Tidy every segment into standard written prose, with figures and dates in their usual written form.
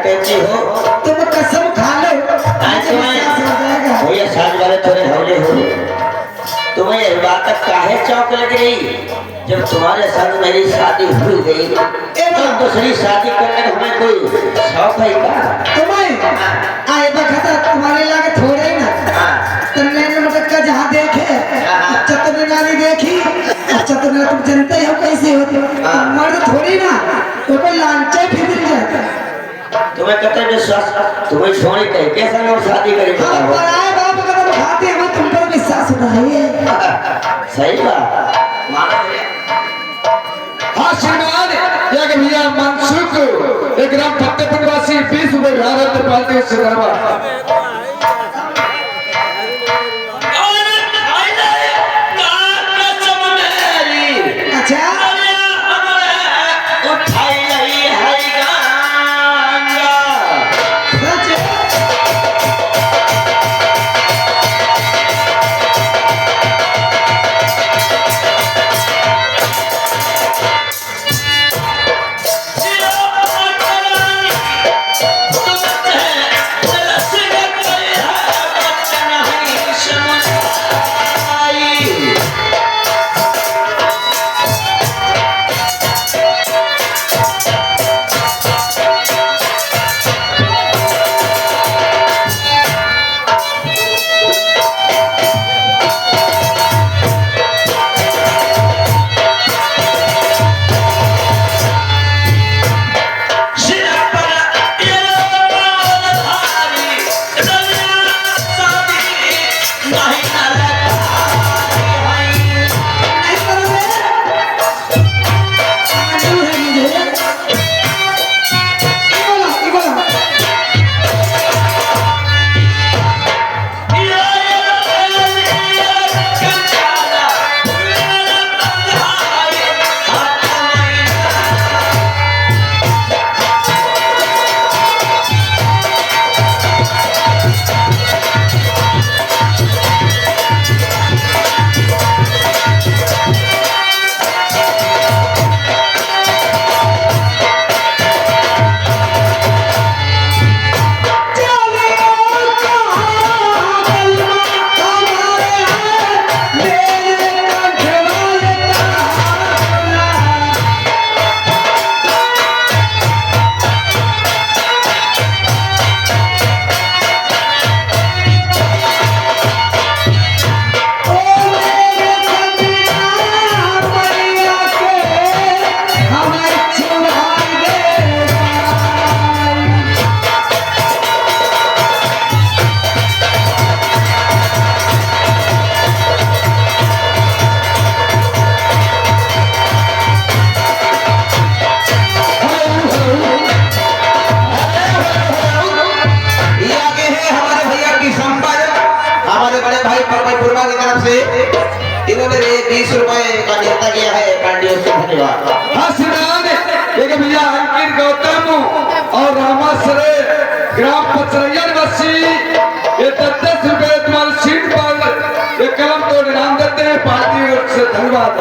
कहती हो? तुम कसम खा लो, भैया साज वाले थोड़े हौले हो। तुम्हें इस बात तक काहे चौंक लग रही? जब तुम्हारे साथ मेरी शादी हो गई तो दूसरी शादी करने का हमें कोई शौक है क्या? तुम्हें आए बखता तुम्हारे लागे थोड़े ही ना तुमने मटक का जहाँ देखे अच्छा तुमने नाली देखी अच्छा तुमने तुम जानते हो कैसे होती मर्द थोड़ी ना तो कोई लांचे फिर जाता तुम्हें कहते विश्वास तुम्हें छोड़ी कहे कैसे लोग शादी करेंगे? हम पराए बाप का तुम खाते हमें तुम पर विश्वास होता है। सही बात मानो भैया। हाँ श्रीमान या कि भैया मनसुख एक ग्राम फतेहपुर वासी 20 रुपए भारत पालते से धन्यवाद। इन्होंने 20 रुपए का न्योता किया है पांडियों से धन्यवाद। हाँ श्रीमान एक भैया अंकित गौतम और रामाश्रय ग्राम पचरैया निवासी ये 10 रुपए तुम्हारी सीट पर एक कलम तोड़ इनाम देते हैं पार्टी ओर से धन्यवाद।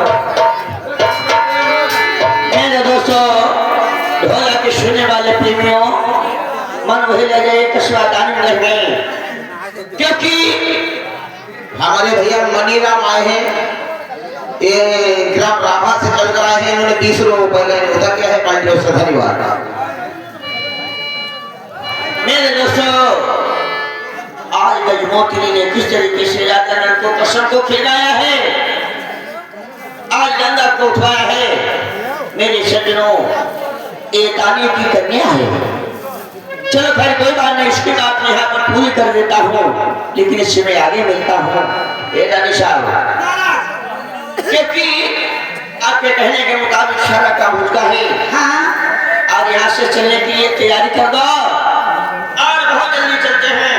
मेरे दोस्तों ढोला के सुनने वाले प्रेमियों मन वही लगे कस्बा दानी लग गए क्योंकि हमारे भैया मनीराम आए हैं ये ग्राम राभा से चल कर आए हैं। इन्होंने 20 रुपए उधर किया है पांडियों से धन्यवाद। मेरे दोस्तों आज गजमोत्री ने किस तरीके से जाकर लड़कों कसम को खिलाया है आज गंगा को उठवाया है। मेरे सज्जनों ये तानी की कन्या है। चलो खैर कोई बात नहीं इसकी बात मैं यहाँ पर पूरी कर देता हूँ लेकिन इससे मैं आगे मिलता हूँ क्योंकि आपके कहने के मुताबिक सारा काम उसका है। हाँ। और यहाँ से चलने के लिए तैयारी कर दो और बहुत जल्दी चलते हैं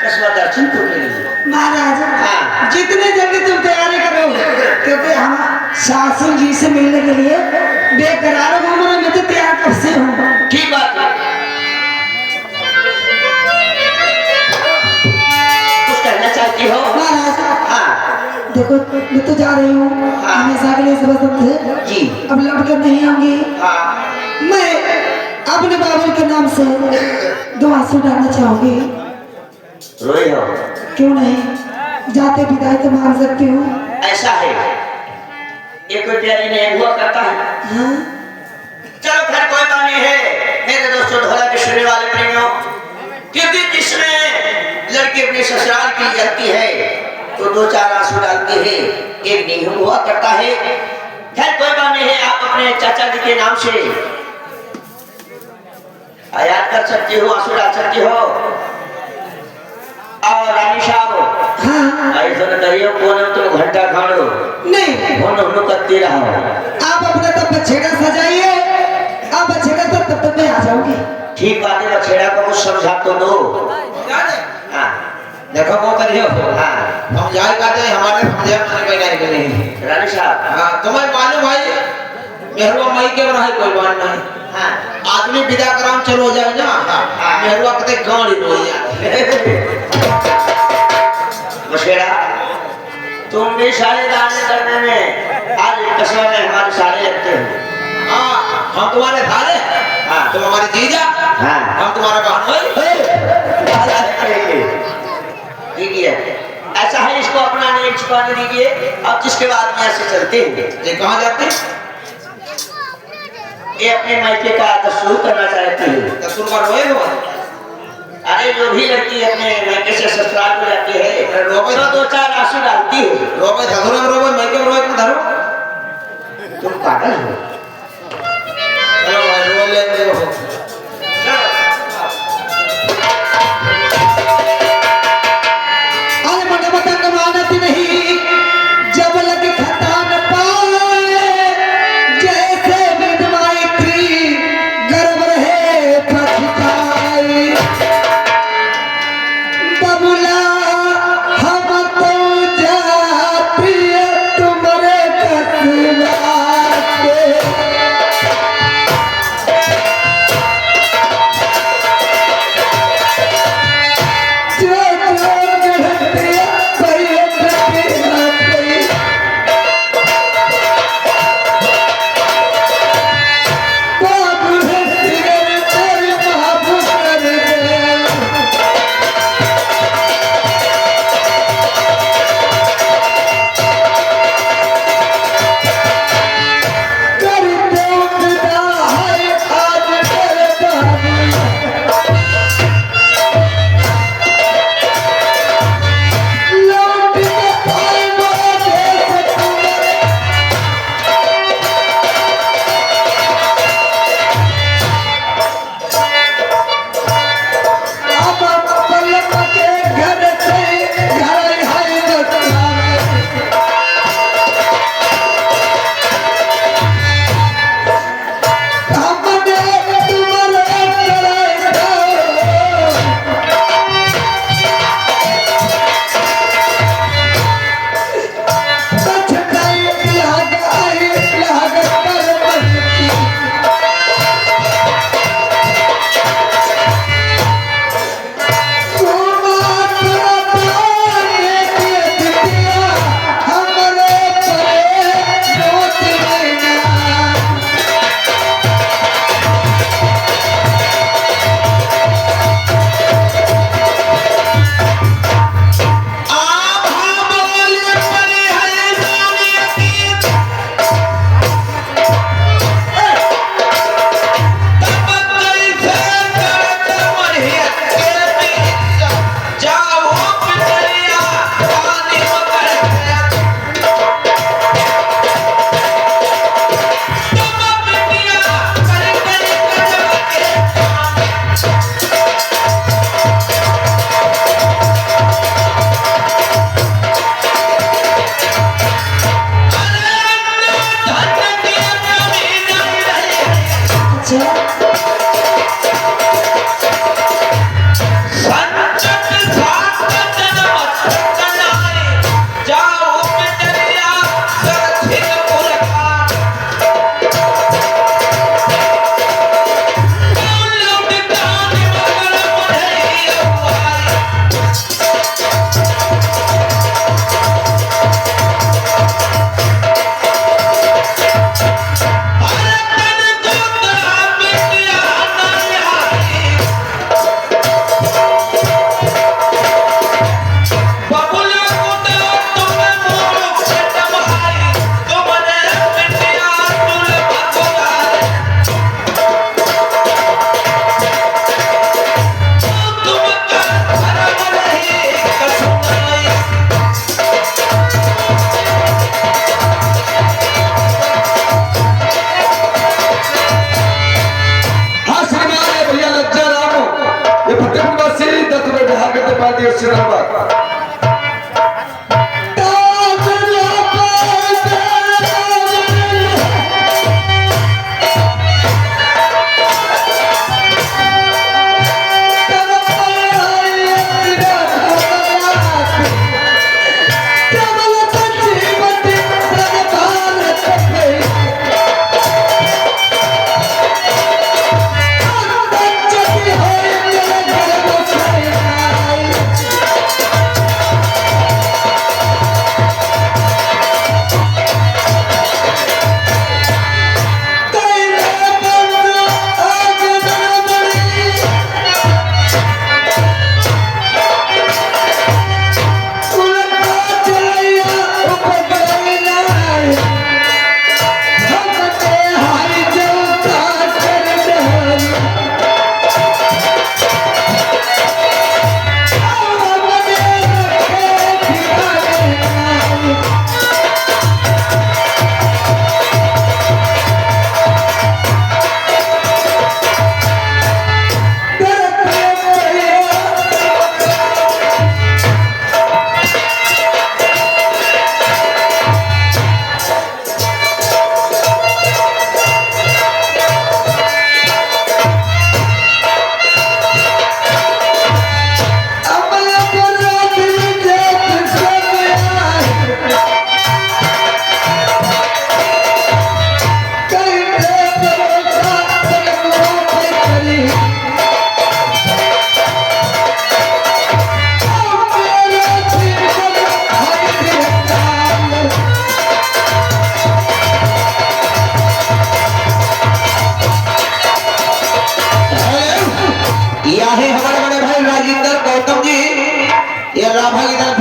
कस्बा दर्शन करने के लिए। महाराज हाँ। जितने जल्दी तुम तैयारी करो क्योंकि हम शासन जी से मिलने के लिए बेकरार हो मैं तो तैयार कब से हूँ। ठीक बात है कुछ कहना चाहती हो? महाराज हाँ देखो मैं तो जा रही हूँ हमेशा के लिए सुबह समझे जी अब लौट कर नहीं आऊंगी। हाँ मैं अपने बाबू के नाम से दो आंसू डालना चाहोगे? रोए हो? क्यों नहीं, जाते विदाई तो मांग सकती हूँ। ऐसा है, ये कोई प्यारी नहीं हुआ करता है। हाँ? चलो फिर कोई बात नहीं है मेरे दोस्तों ढोला के सुनने वाले प्रेमियों, क्योंकि जिसमें लड़की अपने ससुराल की जाती है तो दो चार आंसू डालती है, एक नहीं हुआ करता है। खैर कोई बात नहीं है, आप अपने चाचा जी के नाम से याद कर सकती हो, आंसू डाल सकती हो। और रानी साहब, हाँ? ऐसा न करियो कोने में तुम घंटा खाड़ो नहीं, होनो करती रहो। आप अपना तब बछेड़ा सजाइए, आप बछेड़ा तब तक मैं आ जाऊंगी। ठीक बात है, बछेड़ा को कुछ समझा तो दो। हाँ देखो वो करियो हाँ हम जाए कहते हैं हमारे समझे माने कोई नहीं के नहीं। रानी साहब, हाँ तुम्हें मालूम भाई मेहरुआ मई के रहा कोई बात नहीं। हाँ आदमी विदा कराम चलो हो जाए ना मेहरुआ कहते गाड़ी रोई जाए। बछेड़ा तुम भी सारे दाने करने में आज कसम में हमारे सारे लगते हो। हाँ हम तुम्हारे थारे हाँ तुम हमारे जीजा हाँ हम तुम्हारा बहन भाई। दीजिए ऐसा है, इसको अपना नहीं छुपाने दीजिए। अब जिसके बाद में ऐसे चलते हैं, ये कहाँ जाते ये अपने मायके का दस्तूर करना चाहती है। दस्तूर पर रोए हो? अरे जो भी लड़की अपने मायके से ससुराल को जाती है रोबे तो दो चार आंसू डालती है। रोबे धरो रोबे मई के रोए धरो। तुम पागल हो? चलो भाई रो ले हो। अरे मन बतंग मानती नहीं, जब लग खतान पाए, जैसे विधवाई थी गर्भ रहे पछताई। बबुला हम तो जाती तुम्हारे कसवा के। तुम्हारे देश से धन्यवाद।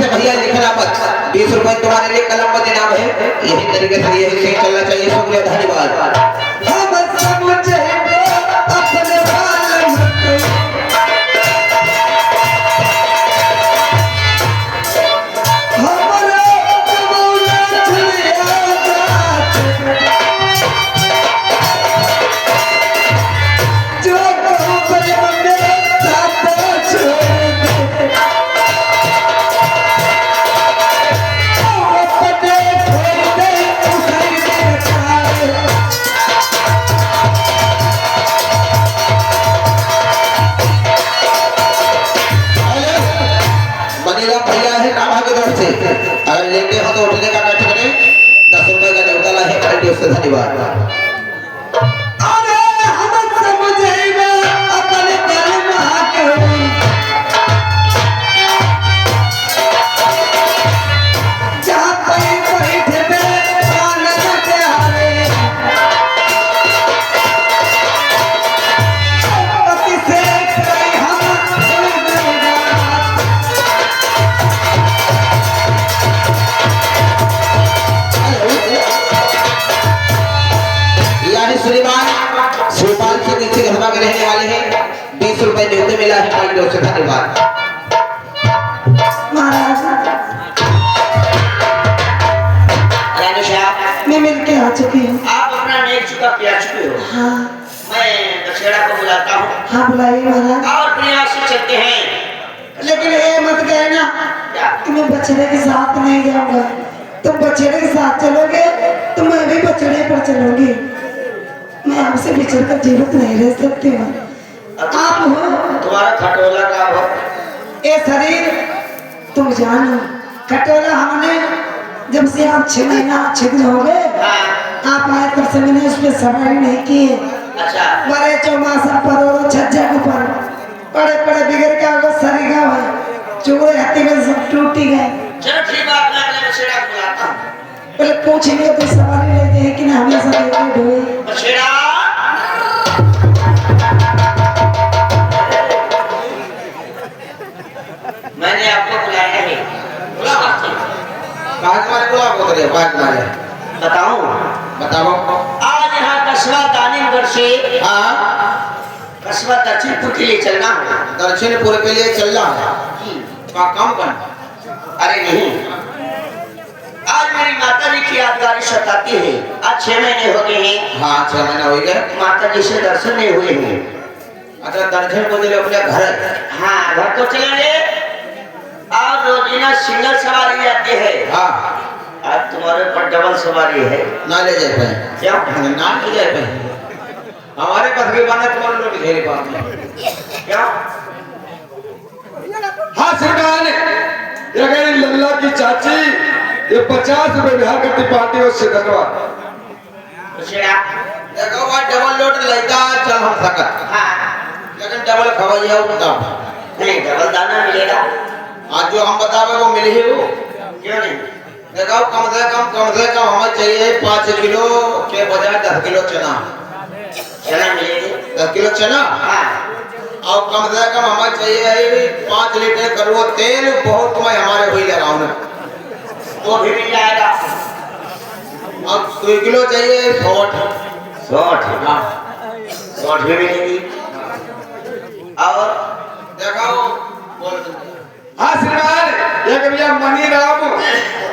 भैया लिखना मत, 20 रुपए तुम्हारे लिए कलम मत इनाम है। यही तरीके से यही सही चलना चाहिए। शुक्रिया, धन्यवाद। अगर लेते हो तो उठने का नाटक करें। 10 रुपए का न्यूट्रल है, करेंगे उससे। धन्यवाद। श्रीपाल से नीचे घरमा के रहने वाले हैं। 20 रुपए न्यूनतम मिला है, करेंगे उससे। धन्यवाद। मैं मिल के आ चुकी हूँ। आप अपना नेक चुका पिया चुके हो। हाँ। मैं दक्षिणा को बुलाता हूँ। हाँ बुलाइए महाराज। और प्रयास से चलते हैं। लेकिन ये मत कहना कि मैं बछड़े के साथ नहीं जाऊंगा। तुम बछड़े के साथ चलोगे तो मैं भी बछड़े पर चलूंगी। मैं आपसे बिछड़ कर जीवित नहीं रह सकती हूँ। आप हो तुम्हारा खटोला का हो। ये शरीर तुम जानो। खटोला हमने जब से आप 6 महीना छिद्र हो गए, आप आए तब से मैंने उस पर सवारी नहीं की है। अच्छा। बड़े चौमासा परोरो छज्जा के ऊपर बड़े बड़े बिगड़ के आगो सरीगा है, चूड़े हत्ती में सब टूटी गए। चलो ठीक बात, मैं अगले बछड़ा को बुलाता हूँ। पहले पूछ लियो तो सवारी लेते हैं कि ना हमेशा देखे ढोए। बछड़ा मैंने आपको बुलाया है। बताऊं? बताओ। आज यहाँ कस्बा दानिमगढ़ से कस्बा दक्षिणपुर के लिए चलना है। दक्षिणपुर के लिए चलना है। काम करना? अरे नहीं, आज मेरी माता जी की यादगारी सताती है। आज 6 महीने हो गए हैं। हाँ 6 महीने हो गए। माता जी से दर्शन नहीं हुए हैं। अच्छा, दर्शन को अपने घर? हाँ, घर तो चलेंगे और रोजीना सिंगल सवारी जाती है, हाँ आज तुम्हारे ऊपर डबल सवारी है। ना ले जाए पाए क्या ना ले जाए पाए हमारे पास भी बना तुम्हारे लोग घेरे पास क्या हाँ श्रीमान, ये गई लल्ला की चाची, ये 50 रुपए बिहार करती पार्टी और से धन्यवाद। बछड़ा देखो भाई डबल लोड लेता चल हम सकत हाँ लेकिन डबल खवाइया बताओ नहीं डबल दाना मिलेगा। आज जो हम बतावे वो मिली है वो क्यों नहीं? देखो कम से कम हमें चाहिए 5 किलो के बजाय 10 किलो चना चना मिलेगी 10 किलो चना हाँ और कम से कम हमें चाहिए 5 लीटर कड़वा तेल बहुत मैं हमारे हुई लगाऊ ना वो भी मिल जाएगा। और 2 किलो चाहिए सोट 60 हाँ 60 भी मिलेगी। और देखो बोल हाँ श्रीमान, ये भैया मनी राम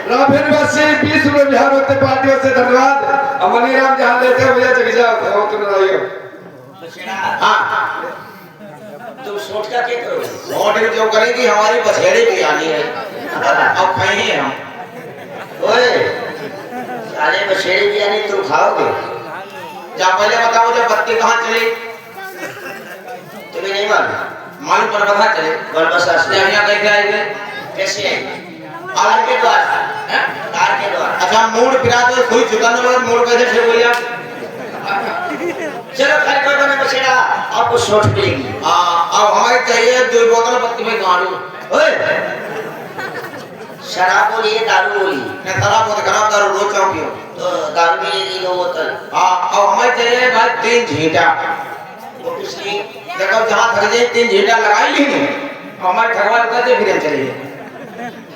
राफेल वासी 20 रुपए बिहार होते पार्टियों से धन्यवाद। अब मनी राम जहाँ लेते हैं भैया जगह जाओ तुम रहियो। बछड़ा हाँ तुम सोच का क्या करोगे? सोट जो करेगी हमारी बछेड़ी भी आनी है अब कहीं हम ओए सारे बछेड़ी बिरयानी तुम खाओगे? जा पहले बताओ जब बत्ती कहाँ चली तुम्हें नहीं मालूम? मालूम पर पता चले बस असली यहाँ कैसे आएंगे कैसे आई? तार के द्वारा हैं? तार के द्वारा। अच्छा मूड फिरा तो सुई चुकाने वाला मूड कैसे ठीक हो जाए चलो खाली कोई बने बछड़ा आपको 60 मिलेगी। अब हमें चाहिए 2 बोतल बत्ती में गाड़ू ओए शराब बोलिए दारू बोली मैं खराब बहुत खराब दारू रोज चाहूँ पियो तो दारू मिलेगी 2 बोतल। अब हमें चाहिए भाई 3 झींटा वो किस लिए? देखो जहाँ थक जाए 3 झींटा लगाई ली हमारे ठगवा लेता थे फिर हम चलिए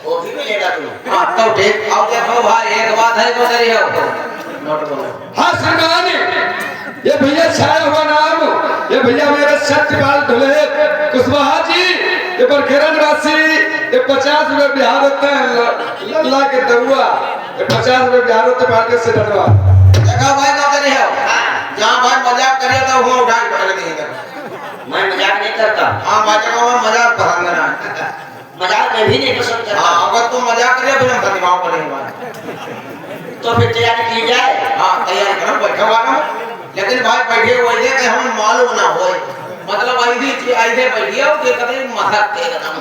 वो भी मिलेगा तुम्हें। हाँ तो ठीक अब देखो भाई एक बात है तो नहीं है नोट बोलो हाँ श्रीमान, ये भैया छाया हुआ नाम, ये भैया मेरे सत्यपाल ढुले कुशवाहा जी, ये बरखेरा निवासी, ये 50 रुपए बिहार होते हैं लल्ला के दरुआ, ये 50 रुपए बिहार होते पार्टी से धन्यवाद। देखो भाई कहाँ नहीं है जहाँ भाई मजाक करिए तो वहाँ उठा के पकड़ देंगे मैं मजाक नहीं करता। हाँ भाई जगह में मजाक पसंद है मजाक मैं भी नहीं पसंद करता। हाँ अगर तुम मजाक करिए फिर हम प्रतिभाव करेंगे तो फिर तैयारी की जाए। हाँ तैयारी करो बैठे हुआ ना लेकिन भाई बैठे हुए कि हम मालूम ना हो मतलब ऐसे बैठिए हो कि कभी मजाक के एकदम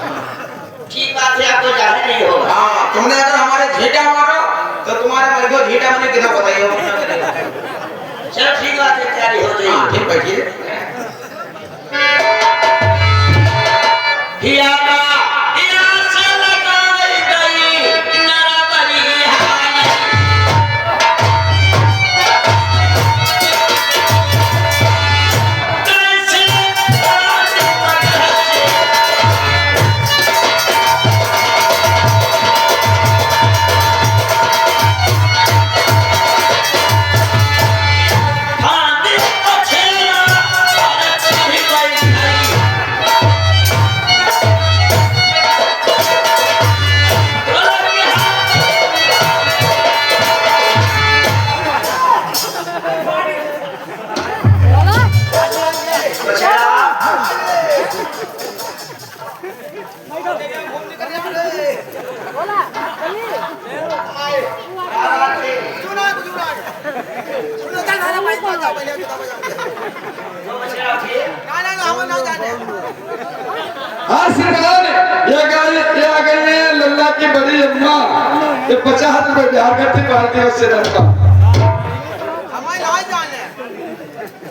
ठीक बात है, आपको जाहिर नहीं होगा। हाँ तुमने अगर हमारे झीटा मारो तो तुम्हारे मैं को झीटा मैंने कितना बताइए चलो ठीक बात है, तैयारी हो हाँ गई। ठीक बैठिए हियाला हिया से लगाई गई नरबरी हाय। कैसे बात पकड़े हाँ दिल पछेरा और छवि गई नहीं। हाँ श्रीमान, ये आ गई है लल्ला की बड़ी अम्मा, ये 50 रुपए बिहार करती पार्टी से धन्यवाद।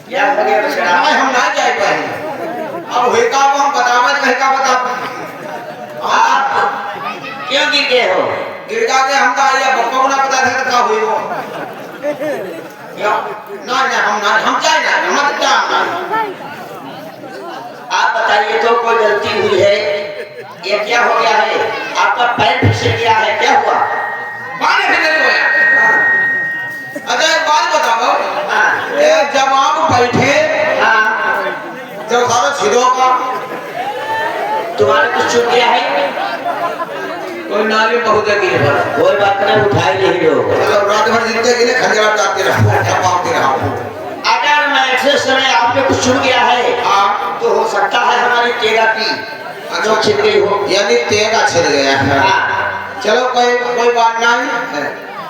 क्या हो गया बछड़ा? हम ना जाए पाए अब हुई का हम बतावे कहीं का बता आप क्यों गिर गए हो? गिरगा के हम का या बप्पा को ना पता था क्या हुई वो क्यों? ना हम जाए ना हम क्या आप बताइए तो कोई गलती हुई है? ये क्या हो गया है? आपका पैर फिसल गया है, क्या हुआ? पानी भी नहीं होया अच्छा एक बात बताओ हाँ, ये जब आप बैठे हाँ, जब सारा छिदो का तुम्हारे कुछ छूट गया है? कोई नाली बहुत गिरे पर कोई बात नहीं, उठाई नहीं लोग। मतलब रात भर जिंदगी ने खंजर काटते रहो छपाते रहो अगर मैं ऐसे समय आपके कुछ छूट गया है हाँ तो हो सकता है हमारी तेरा की जो छिड़ गई हो। यानी तेगा छिड़ गया है। हाँ। चलो कोई कोई बात नहीं,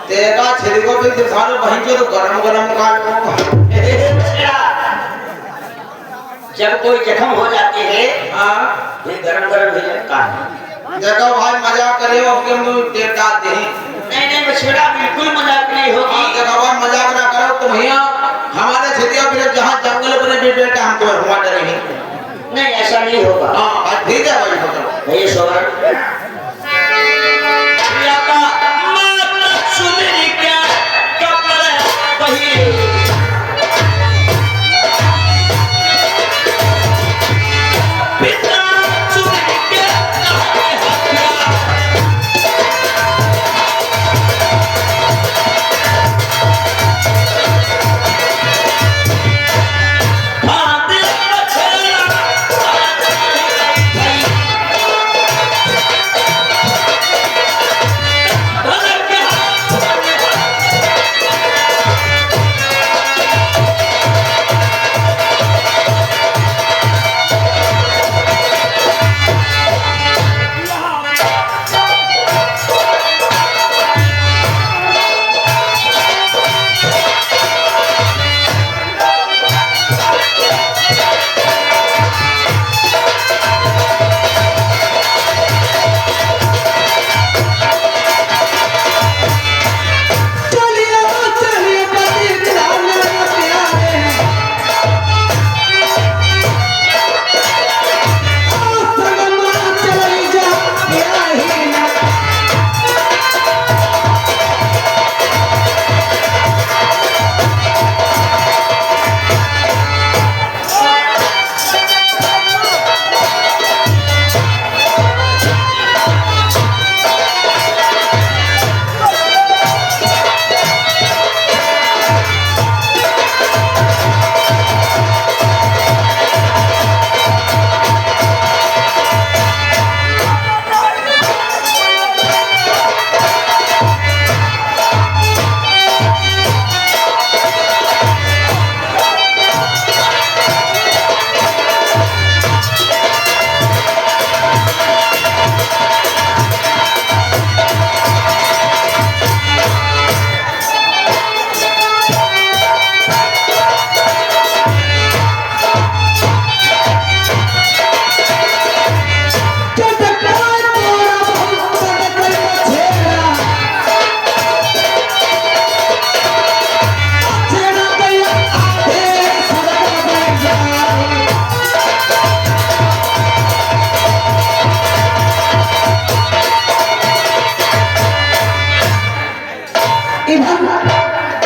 तेगा छिड़ गो तो सारे बहन जो तो गरम गरम का जब कोई जख्म हो जाती है हाँ फिर गरम गरम ही लगता है। देखो भाई मजाक करे हो कि हम तेल डालते हैं। नहीं नहीं बछड़ा बिल्कुल मजाक नहीं हाँ होगी। देखो भाई मजाक ना करो तुम भैया, हमारे क्षेत्रीय फिर जहाँ जंगल बने भी बेटा हम तो हुआ डरेंगे। नहीं ऐसा नहीं होगा। हाँ ठीक है भाई मतलब भैया सोहर प्रिया का माता सुनरी क्या कपड़े वही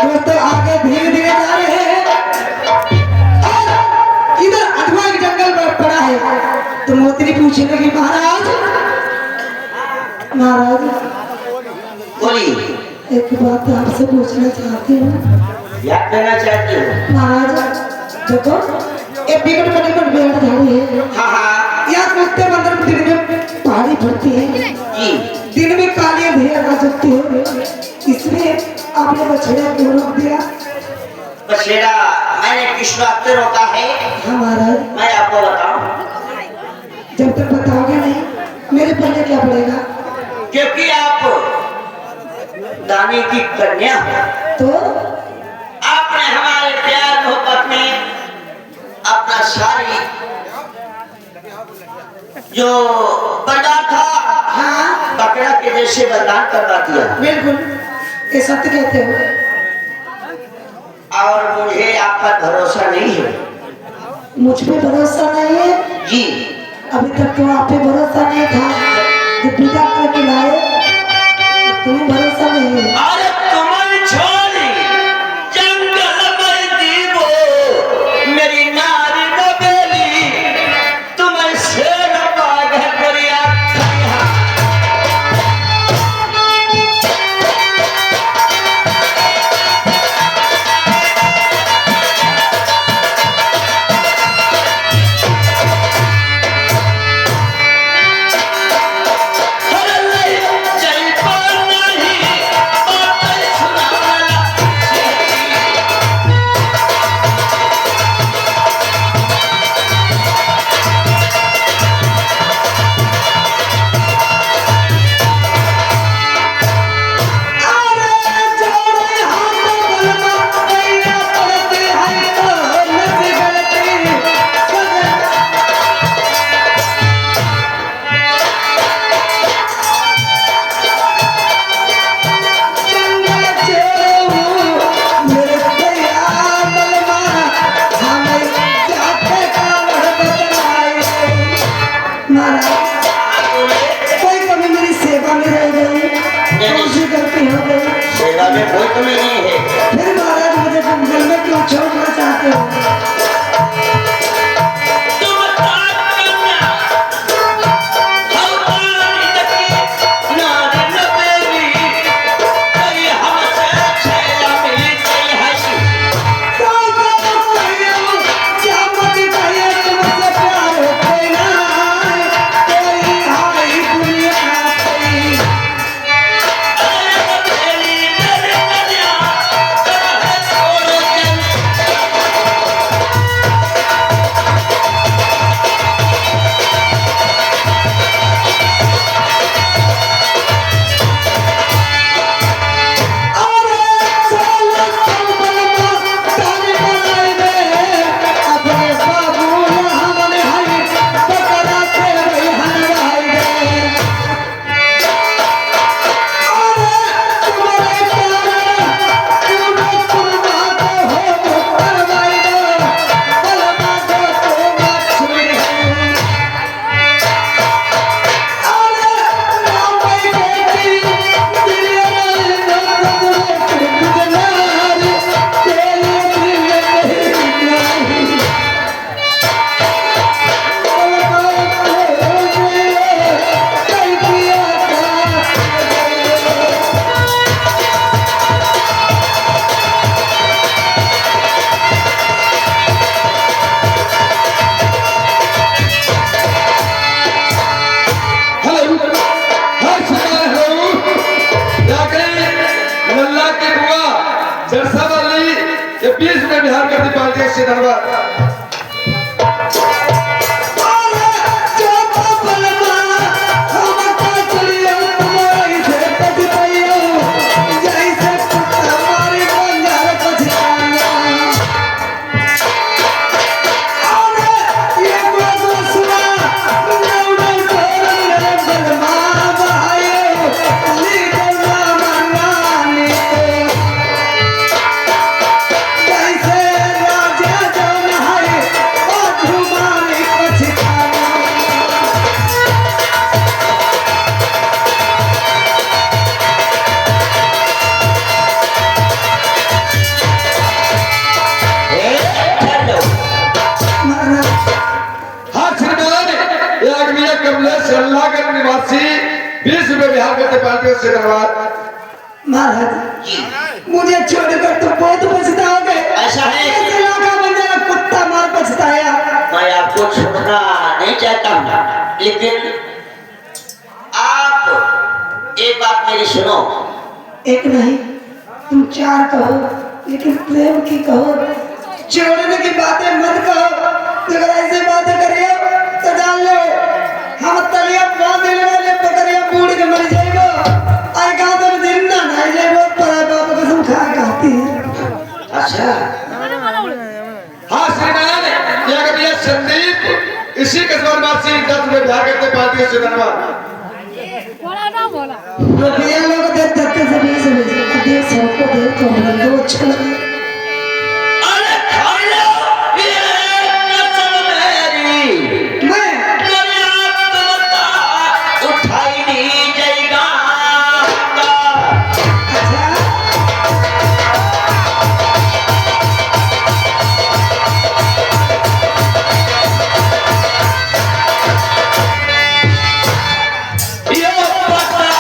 दोस्तों आगे धीरे धीरे जा रहे हैं और इधर अधवा के जंगल में पड़ा है तो मोती पूछने लगी महाराज महाराज बोली एक बात आपसे पूछना चाहती हूँ। क्या कहना चाहती हो? महाराज देखो ये बिगड़ बने पर बेड़ झाड़ी है। हाँ हाँ यहाँ कुत्ते बंदर दिन में पहाड़ी पड़ती है जी दिन में काली अंधेरा आ सकती है, इसलिए आपने बछड़ा क्यों रोक दिया? बछड़ा मैंने किस बात पे रोका है? हाँ महाराज मैं आपको बताऊं जब तक बताओगे नहीं मेरे पल्ले क्या पड़ेगा? क्योंकि आप दानी की कन्या हो, तो आपने हमारे प्यार मोहब्बत में अपना सारी जो बलिदान था हाँ बकरा के जैसे बलिदान करवा दिया बिल्कुल ये सत्य कहते हो। और मुझे आप पर भरोसा नहीं है। मुझ पे भरोसा नहीं है? जी अभी तक तो आप पे भरोसा नहीं था, जब विदा करके लाए तुम्हें भरोसा नहीं है। अरे तुम्हें छोड़ी जंगल में दीवो मेरी नारी नबेली तुम्हें शेर बाघ करिया जय पर नहीं से धन्यवाद। निवासी 20 रुपए बिहार करते पार्टियों से धन्यवाद। महाराज मुझे छोड़कर तो बहुत पछताओगे। ऐसा है कुत्ता मार पछताया। मैं आपको छोड़ना नहीं चाहता हूँ, लेकिन आप एक बात मेरी सुनो। एक नहीं तुम 4 कहो, लेकिन प्रेम की कहो, छोड़ने की बातें मत कहो। अगर ऐसे बातें करिए तो जान लो हम तलिया बांध ले पकड़िया बूढ़ के मर जाएगा और गांव में दिन ना नहीं जाएगा। पर बाप कसम खा खाती है। अच्छा हाँ श्रीमान, यह कभी संदीप इसी कस्बा निवासी 10 रुपए बिहार करते पार्टियों से धन्यवाद। रुपया लोग देते सभी देख सबको देख तो हमको तो अच्छा लगे। अरे खा लो ये कसम मेरी, मैं उठाई नहीं जाएगा। अच्छा ये पता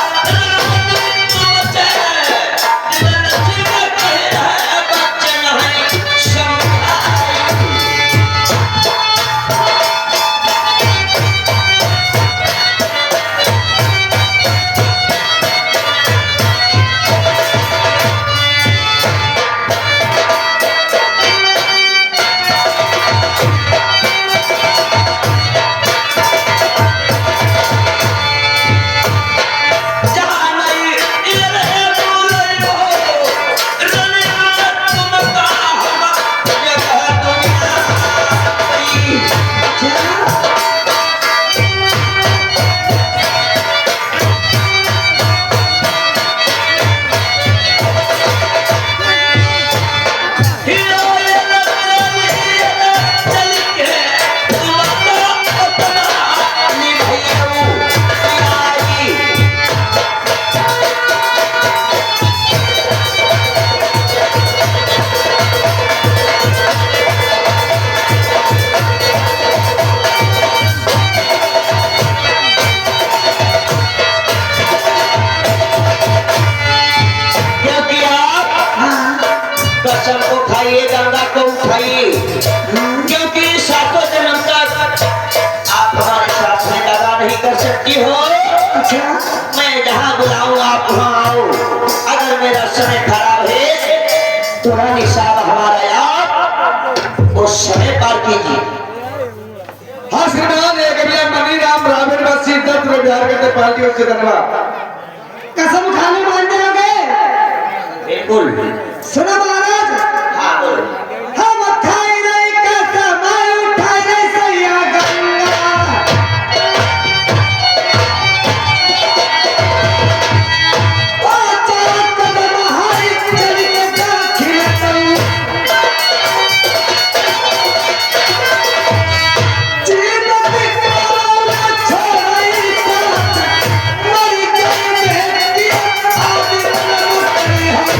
कसम को खाइए, गंगा को उठाइए, क्योंकि सातों जन्म तक आप हमारे साथ में दगा नहीं कर सकती हो। अच्छा मैं जहाँ बुलाऊं आप वहाँ आओ। अगर मेरा समय खराब है तो रानी साहब हमारा याद उस समय पार कीजिए। हाँ श्रीमान, एक अभी मनी राम रावण वासी 10 रुपए बिहार करते पार्टियों से धन्यवाद। कसम खाने मान जाओगे? बिल्कुल। सुनो महाराज। हाँ बोलो। हम खाई नहीं कसम उठाई नहीं सैया गंगा। ओ चाक महारी चल के दाखिल करूं। जीवन को छोड़ी साथ मर गई बेटी आदि मुकरी है।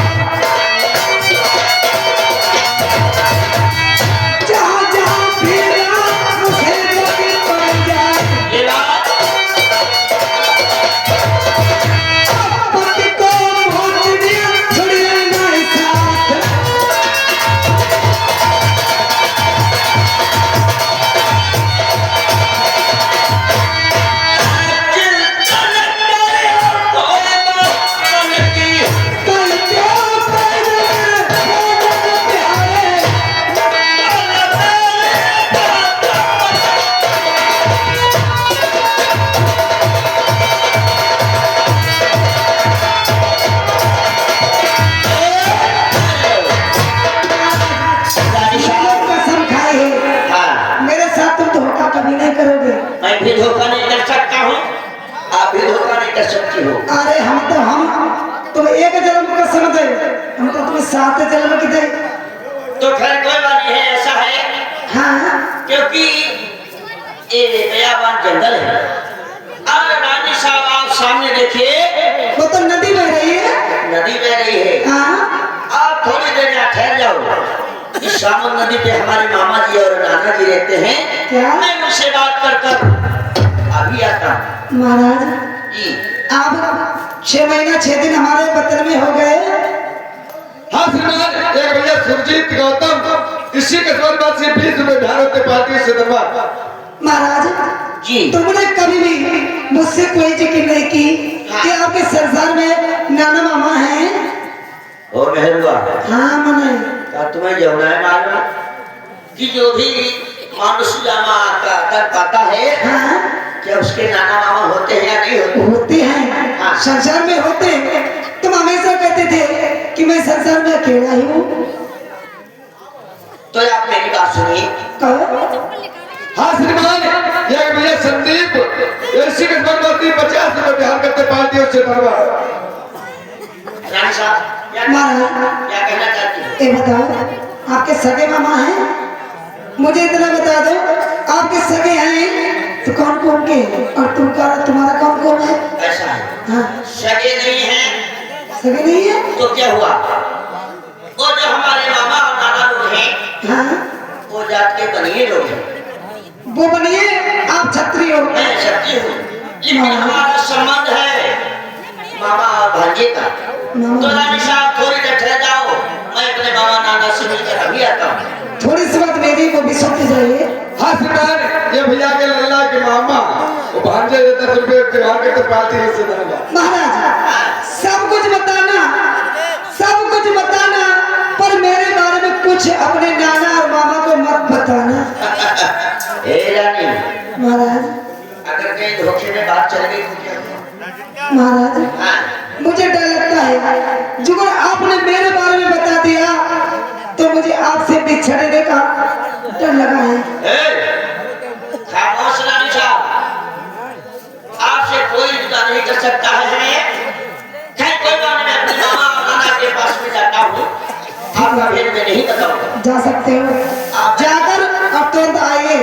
हूँ, आप भी धोखा नहीं कर सकती हो। अरे हम तुम एक जन्म का समझ हम तो तुम्हें 7 जन्म की दे। तो खैर कोई बात नहीं है, ऐसा है हाँ क्योंकि ये बयाबान जंगल है। और रानी साहब आप सामने देखिए, वो तो नदी बह रही है। नदी बह रही है। हाँ आप थोड़ी देर यहाँ ठहर जाओ। इस सामन नदी पे हमारे मामा जी और नाना जी रहते हैं। क्या? मैं उनसे बात कर अभी आता हूँ। महाराज जी आप 6 महीना 6 दिन हमारे वतन में हो गए। हाँ श्रीमान, एक भैया सुरजीत गौतम, इसी के बाद से 20 रुपए ध्यान होते पार्टी से धन्यवाद। महाराज जी तुमने कभी भी मुझसे कोई जिक्र नहीं की कि आपके संसार में नाना मामा हैं। ओ मेहरुआ, हाँ मने क्या तुम्हें जमुना है मालूम कि जो भी मानुष जामा कर पाता है, हाँ क्या उसके नाना मामा होते हैं या नहीं होते? होते हैं। हाँ। संसार में होते हैं। तुम हमेशा कहते थे कि मैं संसार में अकेला ही हूँ। तो आप मेरी बात सुनिए। कहो हाँ श्रीमान, एक भैया संदीप, इसी के बाद 50 रुपए ध्यान करते पार्टी से धन्यवाद। रानी साहब महाराज क्या कहना चाहती हैं? ये बताओ आपके सगे मामा हैं? मुझे इतना बता दो, आपके सगे हैं तो कौन कौन के, और तुम्हारा कौन कौन है? ऐसा है, हाँ सगे नहीं है सगे नहीं है। तो क्या हुआ? वो जो हमारे मामा और नाना लोग हैं, हाँ वो जात के बनिए लोग हैं। वो बनिए, आप छत्री हो। मैं सच्ची हूँ, लेकिन हमारा संबंध है मामा और भांजे का। तो रानी साहब थोड़ी देर ठहर जाओ, मैं अपने मामा नाना से मिलकर अभी आता हूँ। थोड़ी सी बात मेरी को भी सुनते जाइए। हाँ श्रीमान, ये भैया के लल्ला के मामा, वो भांजे 10 रुपए ध्यान करते पार्टी से धन्यवाद। महाराज सब कुछ बताना, सब कुछ बताना, पर मेरे बारे में कुछ अपने नाना और मामा को मत बताना। ए रानी, महाराज अगर कहीं धोखे में बात चल गई तो क्या हुआ? महाराज हाँ, मुझे डर लगता है, जो आपने मेरे बारे में बता दिया तो मुझे आपसे बिछड़ने का डर लगा है। खामोश रानी साहब, आपसे कोई जुदा नहीं कर सकता है। खैर कोई बात नहीं, अपने मामा और नाना के पास में जाता हूँ, आपका भेद में नहीं बताऊंगा। जा सकते हो, जाकर अब तुरंत आइए,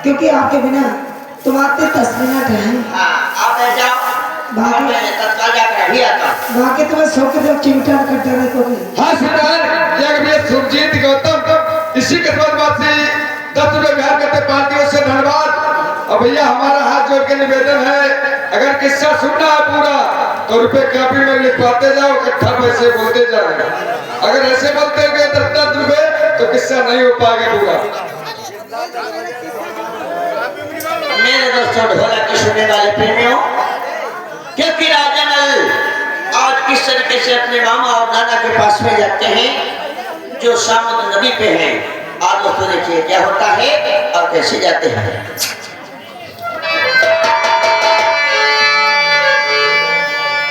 क्योंकि आपके बिना तुम्हारे 10 मिनट हैं। हाँ, आप रह जाओ, बाकी- मैं तत्काल जाकर अभी आता हूँ। बाकी तुम्हें सो के जब चिमटा कर देने को भी। हाँ श्रीमान, एक भैया सुरजीत गौतम, इसी के बाद से 10 रुपए ध्यान करते पार्टियों से धन्यवाद। और भैया हमारा हाथ जोड़ के निवेदन है, अगर किस्सा सुनना है पूरा तो रुपए कापी में लिखवाते जाओ, इकट्ठा पैसे बोलते जाएगा। अगर ऐसे बोलते गए 10 रुपए तो किस्सा नहीं हो पाएगा पूरा। मेरे दोस्तों ढोलक के सुनने वाले प्रेमियों, क्योंकि राजनल आज किस तरीके से अपने मामा और नाना के पास में जाते हैं जो समुद्र नदी पे हैं। आप दोस्तों देखिए क्या होता है और कैसे जाते हैं।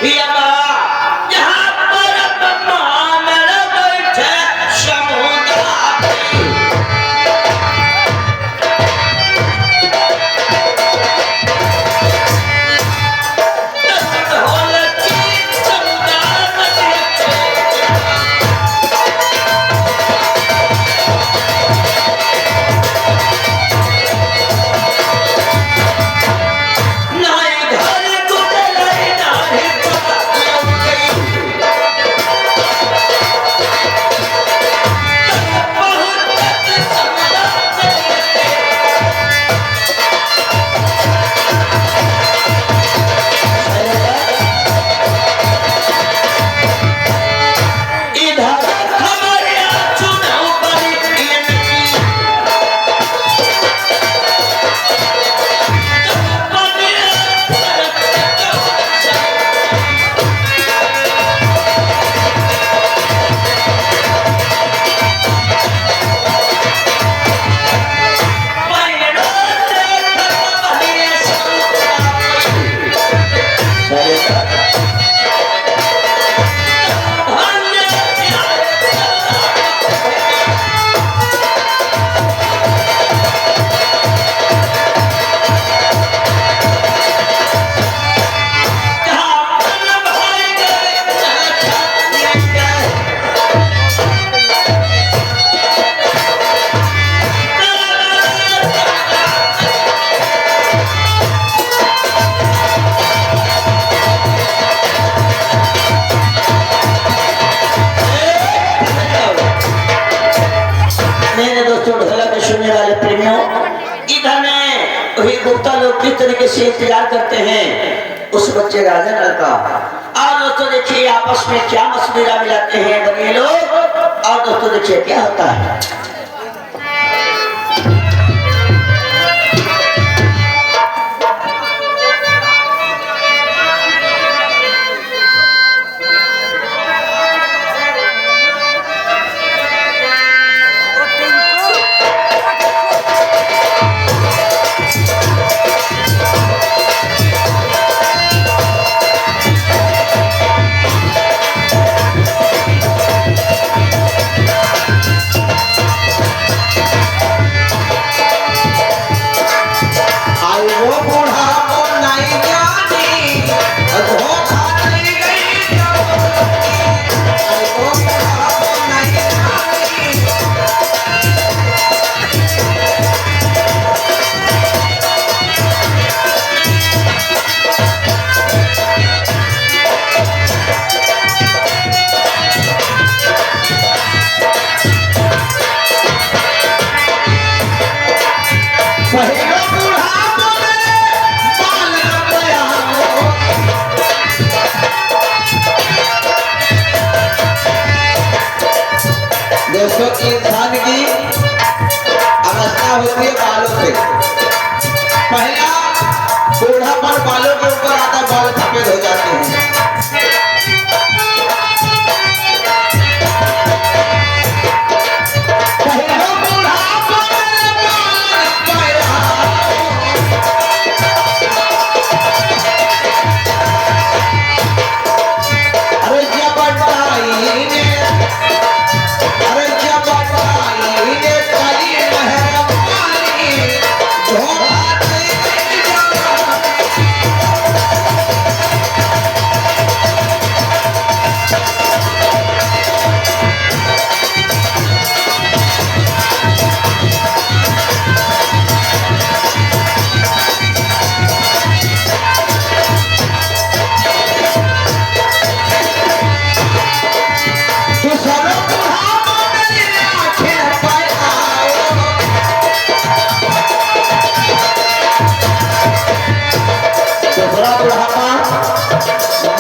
यहाँ पर मामला बैठे समुद्र पे। घर में वही गुप्ता लोग किस तरीके से इंतजार करते हैं उस बच्चे राजा नल का। और दोस्तों देखिए आपस में क्या मसलेरा मिलाते हैं बने लोग। और दोस्तों देखिए क्या होता है। दोस्तों इंसान की अवस्था होती है बालों से। पहला बूढ़ापन बालों के ऊपर आता, बाल सफेद हो जाते हैं।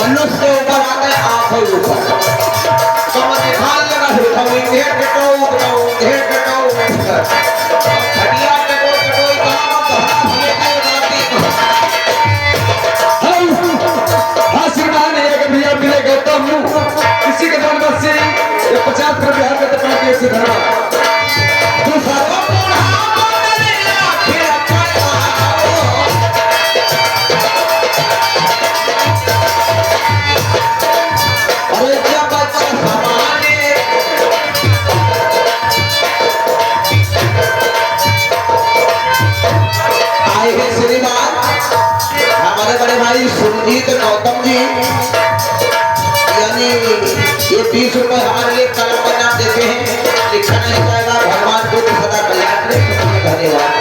मनुष्य ऊपर आता है, आंखों ऊपर समझ दिखाने लगा है। कभी घेर कटो घेर कटो हटिया कटो कटो काम धरा हमें कल राती। हाँ श्रीमान एक भैया मिले गौतम इसी के धन से 50 रुपये बिहार के तक से धरा तू सर्व भाई सुरजीत गौतम जी, यानी ये 20 रुपए हमारे लिए कलम का नाम देते हैं। लिखा नहीं जाएगा। भगवान को सदा कल्याण करें। धन्यवाद।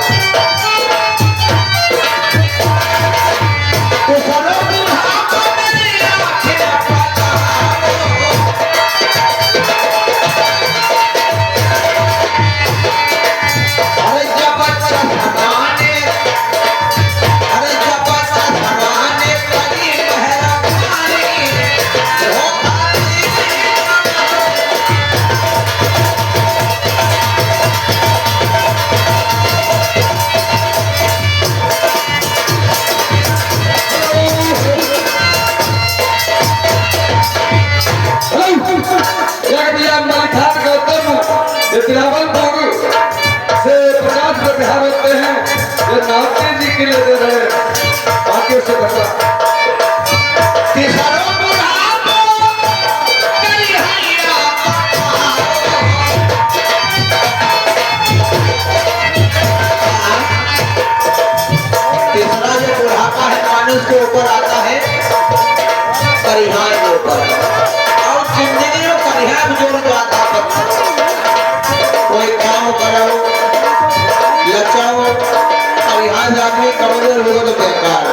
से 50 रुपये बिहार होते हैं। ये नाते जी के लिए दे रहे बाकी से घटा तीसरा जो बुढ़ापा है मानुष के ऊपर आता है, परिहार के ऊपर। और जिंदगी में परिहार जोड़ जो आता है, कोई काम करो लचाओ, परिहार आदमी कमजोर हो तो बेकार।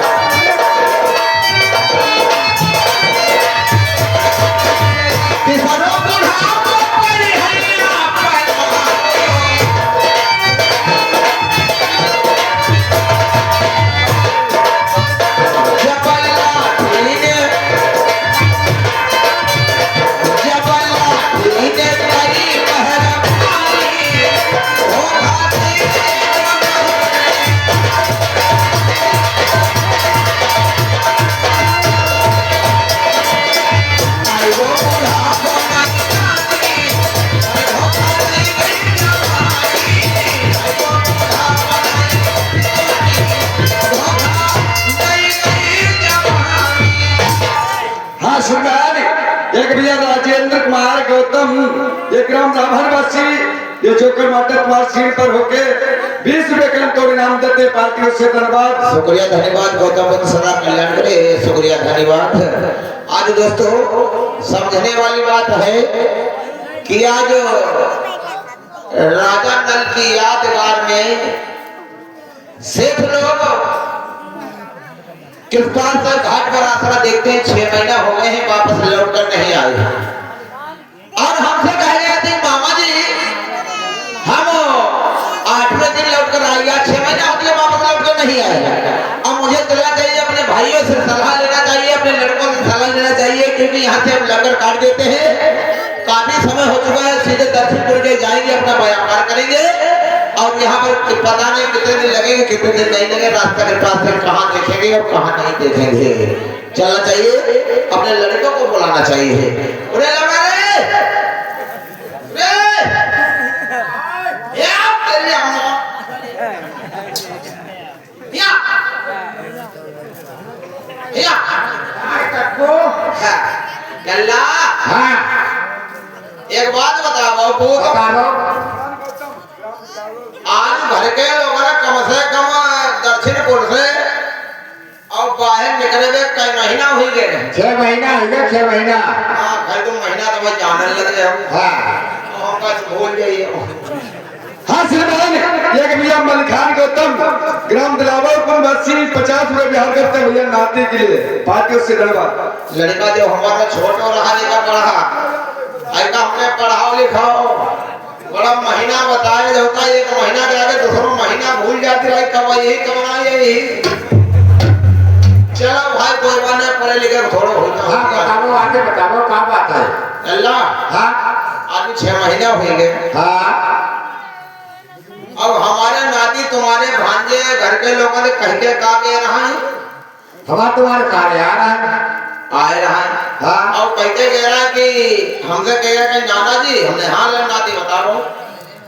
भैया राजेंद्र कुमार गौतम, ये ग्राम राभरवासी, ये जोकर माता तुम्हार सीट पर होके 20 रुपए कलम तो इनाम देते पार्टियों से धन्यवाद। शुक्रिया धन्यवाद गौतम बुद्ध सदा कल्याण करे, शुक्रिया धन्यवाद। आज दोस्तों समझने वाली बात है कि आज राजा नल की यादगार में सेठ लोग कृपाल से घाट पर आसरा देखते हैं, 6 महीना हो गए हैं वापस लौट कर नहीं आए। और हमसे कहे गए थे मामा जी हम 8वें दिन लौट कर आएगा, 6 महीना हो गए वापस लौट कर नहीं आए। अब मुझे चलना चाहिए, अपने भाइयों से सलाह लेना चाहिए, अपने लड़कों से सलाह लेना चाहिए, क्योंकि यहाँ से हम लंगर काट देते हैं, काफी समय हो चुका है, सीधे दर्शनपुर के जाएंगे, अपना व्यापार करेंगे और यहाँ पर पता नहीं कितने दिन लगेंगे कितने दिन नहीं लगेंगे, रास्ता के पास फिर कहाँ देखेंगे और कहाँ नहीं देखेंगे। चलना चाहिए, अपने लड़कों को बुलाना चाहिए। उन्हें लगा एक बात बताओ, आज भर के लोगों ने कम से कम दक्षिणपुर से और बाहर निकले हुए कई महीना हुई गए, 6 महीना हो गया, 6 महीना। हाँ भाई तुम महीना तो मैं जानने लगे हम। हाँ भूल जाइए। हाँ श्रीमान, एक भैया मलिखान गौतम, ग्राम दिलावरपुर वासी 50 रुपए बिहार करते हैं भैया नाते के लिए पार्टियों से धन्यवाद। लड़का जो हमारा छोटा रहा लिखा पढ़ा, ऐसा हमने पढ़ाओ लिखाओ, बड़ा महीना बताए होता, 1 महीना के आगे दूसरा महीना भूल जाती रही, कब यही कमाना यही। चलो भाई कोई बात नहीं, पढ़े लिखे थोड़ा होता हाँ बताओ, आगे बताओ क्या बात है। अल्लाह हाँ आज 6 महीना हो गए। हाँ अब हमारे नाती तुम्हारे भांजे घर के लोगों ने कह के कहा कह रहा है, हमारा तुम्हारे कार्य आ रहा है। आए रहा है। हाँ और कहते कह रहा है कि हमसे कह रहा है कि नाना जी, हमने हाँ ले नाती बता रहा हूँ,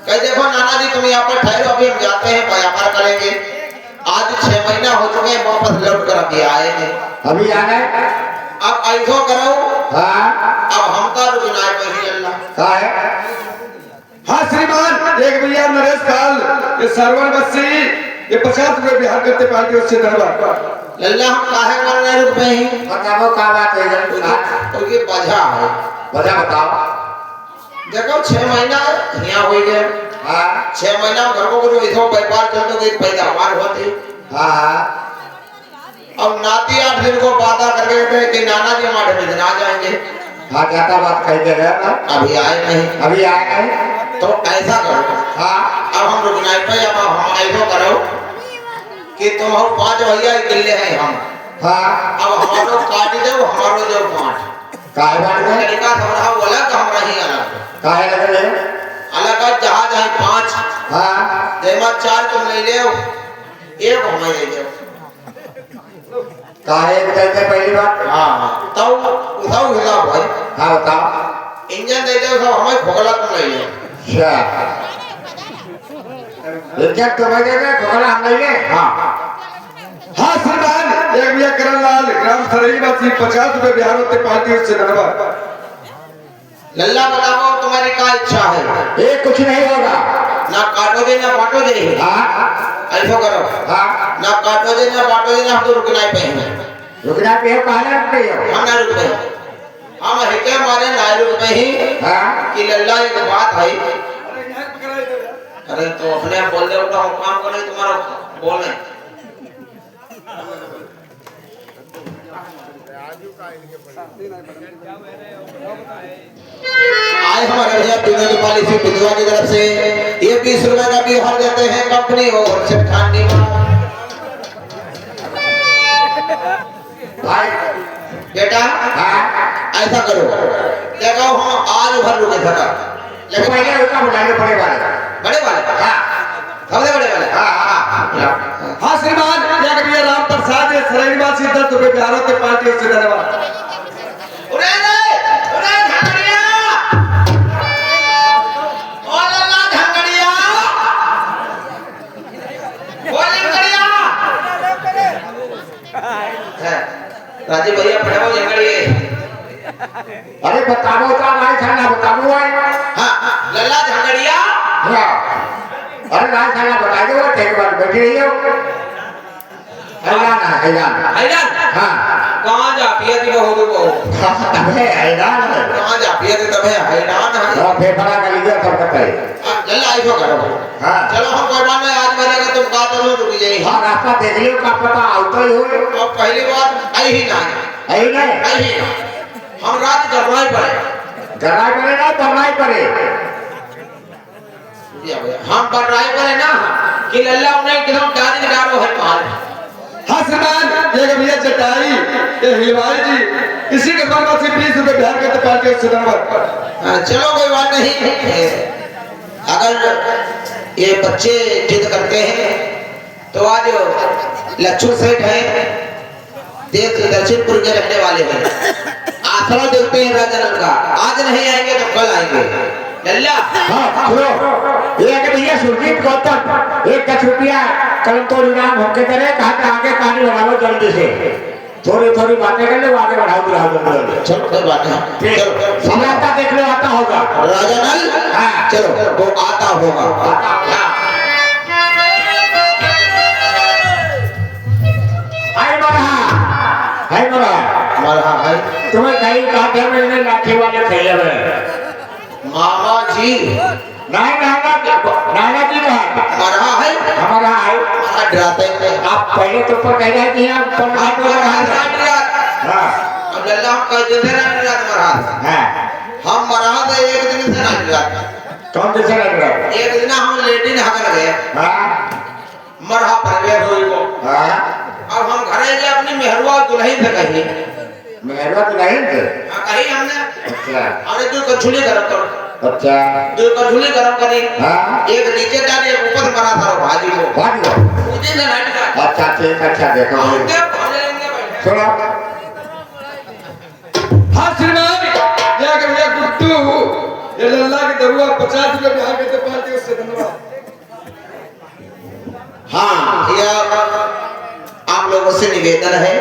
कह देखो नाना जी तुम यहाँ पर ठहरो, अभी हम जाते हैं व्यापार करेंगे। आज 6 महीना हो चुके हैं, वापस लौट कर अभी आए हैं, अभी आ गए। अब ऐसा करो, हाँ अब हम का रुकना है कहीं अल्लाह क्या है। हाँ श्रीमान, एक भैया नरेश काल, ये सरवन बस्सी, ये 50 रुपए बिहार करते पार्टियों से धन्यवाद। अल्लाह हम काहे कर रहे रुक पे हैं, बताओ क्या बात है इधर। उनकी वजह है, वजह बताओ। देखो 6 महीना यहाँ हो गए। हाँ 6 महीना में घर को कुछ ऐसा व्यापार चलते गई, पैदावार होती। हाँ हाँ अब नाती 8 दिन को वादा करके कहते हैं कि नाना जी हमारे दिन आ जाएंगे, हाँ ज्यादा बात कह दे रहे हैं। अभी आए नहीं। अभी आए नहीं। तो ऐसा करो, हाँ अब हम रुकना पे, अब हम ऐसा करो कि तुम हम 5 भैया अकेले हैं हम, हाँ अब हमारो काट दो, हमारो जो 5 काहे बात में लड़का समझा अलग, हम रही अलग, काहे लग रहे अलग जहाज है 5, हाँ जयमा 4 तुम ले ले, 1 हमें ले जाओ। काहे कहते पहली बात। हाँ तो उठाओ हिसाब भाई, हाँ बताओ। इंजन दे दो, सब हमें खोखला तुम ले लो। अच्छा इंजन तुम्हें दे दे, खोखला हम ले ले। हाँ हाँ श्रीमान, एक भैया करणलाल, ग्राम सरई वासी 50 रुपए बिहार होते पार्टियों से धन्यवाद। लल्ला बताओ तुम्हारी क्या इच्छा है, ये कुछ नहीं होगा। ना काटोगे ना बांटोगे, हाँ ऐसा करो, हाँ ना काटोगे ना बांटोगे, ना हम तो रुकना ही पे हैं, रुकना पे हो, कहाँ रुकते हो। हम ना रुक पे, हम हिके मारे ना रुक पे ही। हाँ कि लल्ला एक बात है, अरे तो अपने बोल दे उठा, काम करे तुम्हारा बोलने। आए हमारे भैया पीने पॉलिसी विधवा की तरफ से ये 20 रुपए का बिहार देते हैं कंपनी और से ठांडी भाई बेटा। हाँ ऐसा करो, देखो हम आज भर रुके सका, तो लेकिन पहले उसका बुलाने पड़े वाले। बड़े वाले, हाँ सबसे बड़े वाले। हाँ हाँ हाँ श्रीमान, एक भैया राम प्रसाद, ये सरई वासी 10 रुपए बिहार होते पार्टियों से धन्यवाद। उरे झंगड़िया, ओ लल्ला झंगड़िया, ओ झंगड़िया। राजीव भैया पढ़ाओ झंगड़िए, अरे बताओ तो राय खाना बताओ है हाँ लल्ला झगड़िया अरे राय खाना बता दो एक बार बैठी रही हो हैरान है हैरान हैरान हाँ कहाँ जा पिया थी बहू को तबे हैरान है कहाँ जा पिया थी तबे हैरान है फेफड़ा का लीजिए सब कहता है लल्ला ऐसा करो हाँ चलो हम कोई बात नहीं आज मेरे का तुम बात नहीं रुक जाएगी हाँ रास्ता देख लियो का पता आवता ही हो और पहली बात आई ही ना है नहीं आई ही ना हम रात गरवाई पड़े गराई पड़े ना बनाई पड़े हम बर्राई पड़े ना कि लल्ला उन्हें एकदम डाली डालो है माल हाँ श्रीमान ये भैया चटाई ये हिलवाई जी इसी के बाद से 20 रुपए बिहार करते पार्टी से नंबर चलो कोई बात नहीं अगर ये बच्चे जिद करते हैं तो आज लच्छू सेठ है देश दक्षिणपुर के रहने वाले हैं आसरा देखते हैं राजनल का आज नहीं आएंगे तो कल आएंगे लल्ला हाँ सुनो ये कि भैया सुरजीत गौतम एक 10 रुपया कलम तो इनाम होके करे कहा आगे कहानी बढ़ाओ जल्दी से थोड़ी थोड़ी बातें कर लो आगे बढ़ाओ जल्दी चलो कोई बात नहीं चलो समानता देख लो आता होगा राजनल हाँ चलो वो आता होगा हाय मरा मरहा है तुम्हें कहीं काटे में लाठी वाले खेले हुए मामा जी नहीं नाना जी कहा मरहा है हमारा है हमारा डराते हैं आप पहले तो ऊपर कह रहे थे हम पर हाथ में हाँ अब लल्ला हम कह देते ना डरात मरहा हाँ हम मरहा तो एक दिन से ना डरात कौन से लग रहा है एक दिन हम लेटिन हकन गए हाँ मरहा पर गए रोई को हाँ अब हम घरे गए अपनी मेहरुआ दुल्हन से कही मेहरबा तो नहीं थे कही हमने अच्छा अरे तू कछुली गरम कर अच्छा तू कछुली गरम करी हाँ एक नीचे डाली एक ऊपर मरा था भाजी को भाग लो मुझे ना लटका अच्छा ठीक अच्छा देखो हम देव खाने लेंगे बैठे सुनो हाँ श्रीमान ये अगर भैया गुड्डू ये लल्ला के दरुआ 50 रुपए बिहार करते पार्टी उससे धन्यवाद हाँ यह आप लोगों से निवेदन है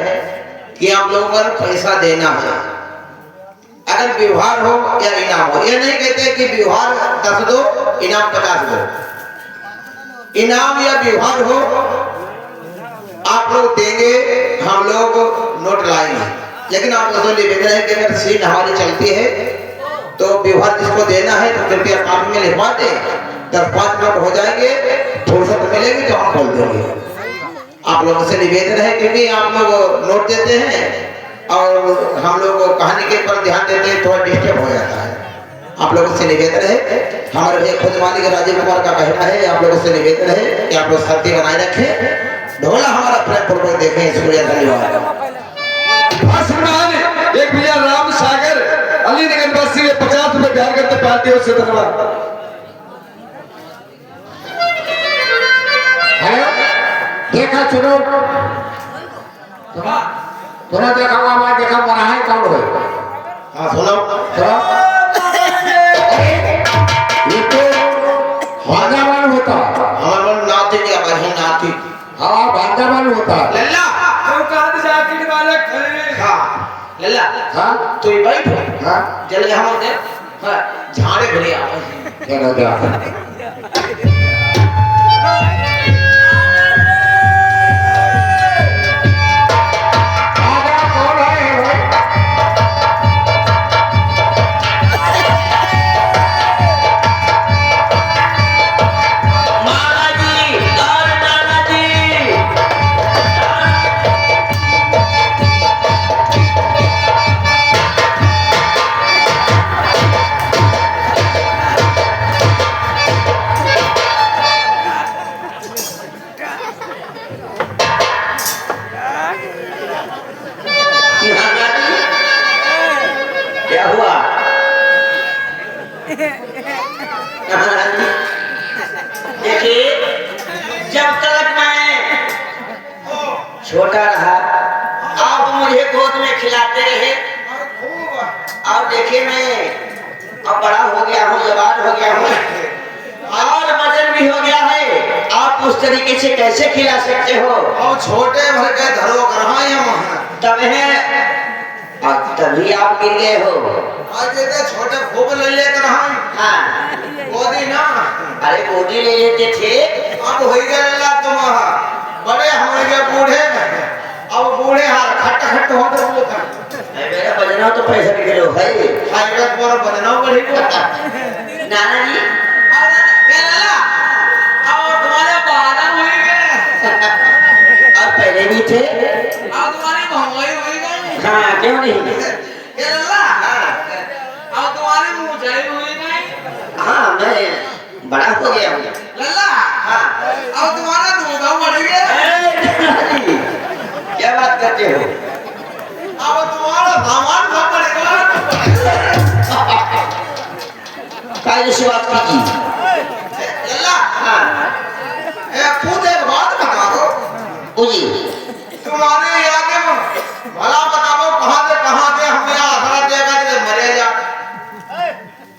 कि आप लोगों को पैसा देना है अगर व्यवहार हो या इनाम हो ये नहीं कहते कि व्यवहार 10 दो इनाम 50 दो इनाम या व्यवहार हो आप लोग देंगे हम लोग नोट लाएंगे लेकिन आप लोगों से निवेदन है कि अगर सीट हमारी चलती है तो व्यवहार जिसको देना है तो कृपया कागज में लिखवा दें 10-5 नोट हो जाएंगे फुर्सत मिलेगी तो हम खोल देंगे आप लोगों से निवेदन है क्योंकि आप लोग नोट देते हैं और हम लोग कहानी के ऊपर ध्यान देते हैं थोड़ा डिस्टर्ब हो जाता है आप लोगों से निवेदन है हमारे भैया खुद मालिक राजीव कुमार का कहना है आप लोगों से निवेदन है कि आप लोग शांति बनाए रखें ढोला हमारा प्रेम पूर्वक देखें शुक्रिया धन्यवाद हाँ श्रीमान एक भैया राम सागर अलीनगर बस्ती में 50 रुपए बिहार करते पार्टी उससे धन्यवाद हेलो देखा सुनो सुनो देखा आवाज देखा मरा है कौन हो हाँ सुनो ये तो भाजावान होता हमारा नाती क्या कहीं नाती हाँ भाजावान होता लल्ला जाकिट वाले खड़े हाँ लल्ला हाँ तू ही बैठो हाँ जल्दी हम होते हाँ झाड़े भरे आओ चलो जा क्या हुआ देखिए जब तक मैं छोटा रहा आप मुझे गोद में खिलाते रहे और देखिए मैं अब बड़ा हो गया हूँ जवान हो गया हूँ और वजन भी हो गया है आप उस तरीके से कैसे खिला सकते हो और छोटे भर के धरो ग्रह तब है अब तभी आप गिर गए हो। आज देते छोटे फूक ले लेते रहा हाँ, गोदी ना अरे गोदी ले लेते थे। अब हो गया तुम बड़े हमारे के बूढ़े अब बूढ़े हार खट खट हो तो वो था मेरा बजना तो 65 किलो है। हाईवे पर बनना पड़ी को नाना जी अब तुम्हारे बारह हुई गए अब पहले भी थे। अब तुम्हारी भंगई हुई गई हाँ, क्यों नहीं? अब तुम्हारी मुंह हुई गई हाँ, मैं बड़ा हो गया हूँ। लल्ला हाँ, अब तुम्हारा दूधा बढ़ गया क्या बात करते हो? अब तुम्हारा सामान सब बढ़ेगा कायदे से बात कीजिए। लल्ला हाँ, खुद एक बात बता दो जी। तुम्हारे याद में भला बताओ कहाँ से हमें आसरा देगा कि मरे जा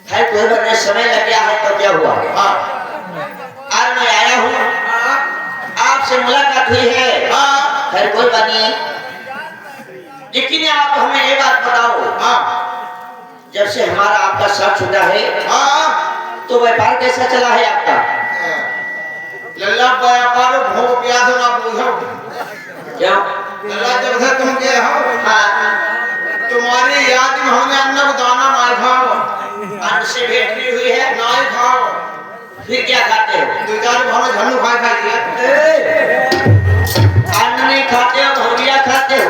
है कोई बने समय लग गया है तो क्या हुआ? हाँ आज मैं आया हूँ, आपसे मुलाकात हुई है। हाँ खैर कोई बात नहीं, लेकिन आप हमें ये बात बताओ, हाँ जब से हमारा आपका साथ छूटा है हाँ तो व्यापार कैसा चला है आपका? लल्ला व्यापार भोग प्यास ना पूछो क्यों? लल्ला जब से तुम गए हो हाँ, तुम्हारी याद में हमने अन्न को दाना नहीं खाओ अन्न से भेंट भी हुई है, नहीं खाओ फिर क्या खाते हो? दो चार भाव झन्नू खा दिया अन्न नहीं खाते हो, भौरिया खाते हो।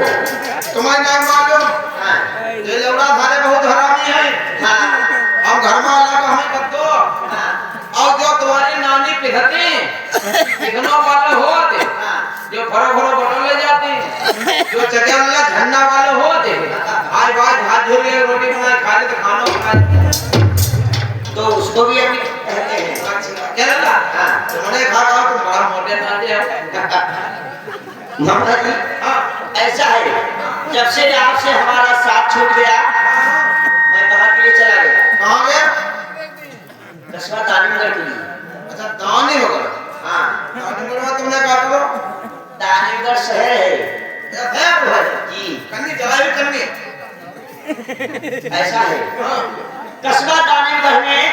तुम्हें नहीं मालूम हाँ, ये लौड़ा सारे बहुत हरामी है हाँ, हम घर में अलग हमें कर दो हाँ, और जो तुम्हारी नानी पिघते पिघनों वाले होते हाँ। जो फरो फरो बटोले जाते जो चकेला झंडा वाले होते आज बात हाथ धो लिए रोटी बनाए खा ले तो खाना खा तो उसको भी अभी कहते हैं। क्या लगा हाँ। तुमने खा खा तुम बड़ा मोटे नाते हो मामा जी, हाँ ऐसा है, जब से आपसे हमारा साथ छूट गया, मैं कहाँ के लिए चला गया? कहाँ गया कस्बा दानिमगढ़ के लिए। अच्छा दानी होगा हाँ, दानीगढ़ में तुमने कहा करो दानिमगढ़ शहर है। है वो जी, कन्नी चलाई कन्नी ऐसा है। हाँ कस्बा दानिमगढ़ में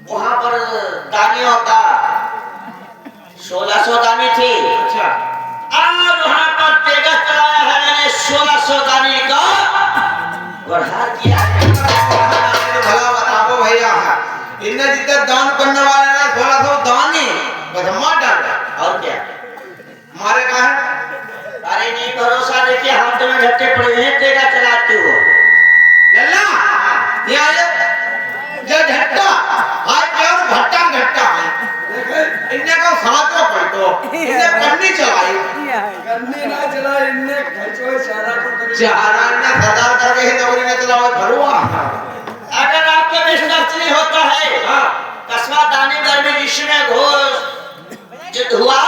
वहाँ पर दानियों का 1600 दानी थे। अच्छा आज वहाँ पर तेगा चलाया है, मैंने 1600 दानी का बढ़ा दिया है। भला बताओ भैया इन्हें जितने दान करने वाले ना 1600 दानी बदमा डाल और क्या? मारे कहा है अरे नहीं भरोसा, देखिए हम तुम्हें झटके पड़े हैं, तेगा चलाते हो। लल्ला ये आए जो झट्टा आज क्या भट्टा घट्टा है इन्हें को साथ में पलटो इन्हें कन्नी चलाई गन्नी ना चला इनने खचो सारा को चारा ने सरदार करके ही नौकरी में चलाओ भरुआ अगर आपका विश्वास नहीं होता है, कस्बा दानिमगढ़ में जिसने घोष युद्ध हुआ,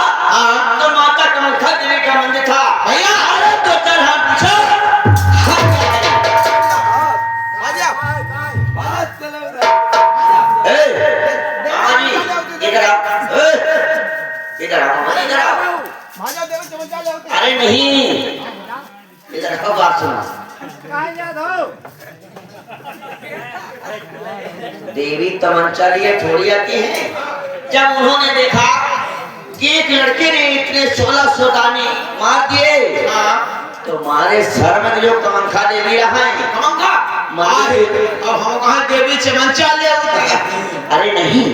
तो माता कामाख्या देवी का मंदिर था। भैया अरे तो चल हम पीछे आजा मामा जी, इधर आओ। इधर आओ मामा, इधर आओ। अरे नहीं, इधर आओ, बात सुनो। देवी तमंचा लिए थोड़ी आती है। जब उन्होंने देखा कि एक लड़के ने इतने 1600 दानी मार दिए, तो मारे सर में जो कमंखा देवी रहा है, कमंखा मारे। अब हम कहा देवी चमंचा ले आते अरे नहीं,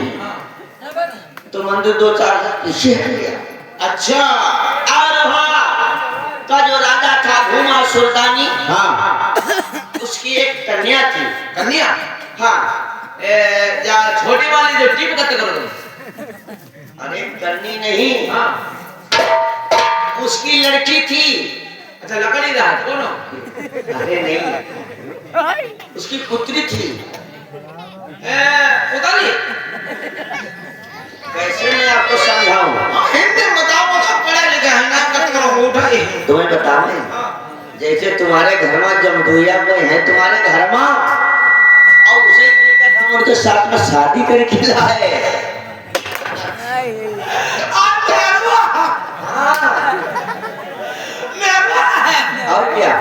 तो मंदिर 2-4 हाथ पीछे हट गया। अच्छा और वहाँ का जो राजा था घूमा सुल्तानी, हाँ उसकी एक कन्या थी। कन्या हाँ, या छोटी वाली जो टिप करते करो तुम अरे कन्नी नहीं, हाँ उसकी लड़की थी। अच्छा लकड़ी रहा कौन हो अरे नहीं, उसकी पुत्री थी। उतारी कैसे मैं आपको समझाऊं? हिंदी बताओ बताओ पढ़े लिखे हैं ना करते करो उठाई तुम्हें बताऊं, जैसे तुम्हारे घर में जमदुइया कोई है तुम्हारे घर में, और उसे लेकर हम उनके साथ में शादी करके लाए। और क्या?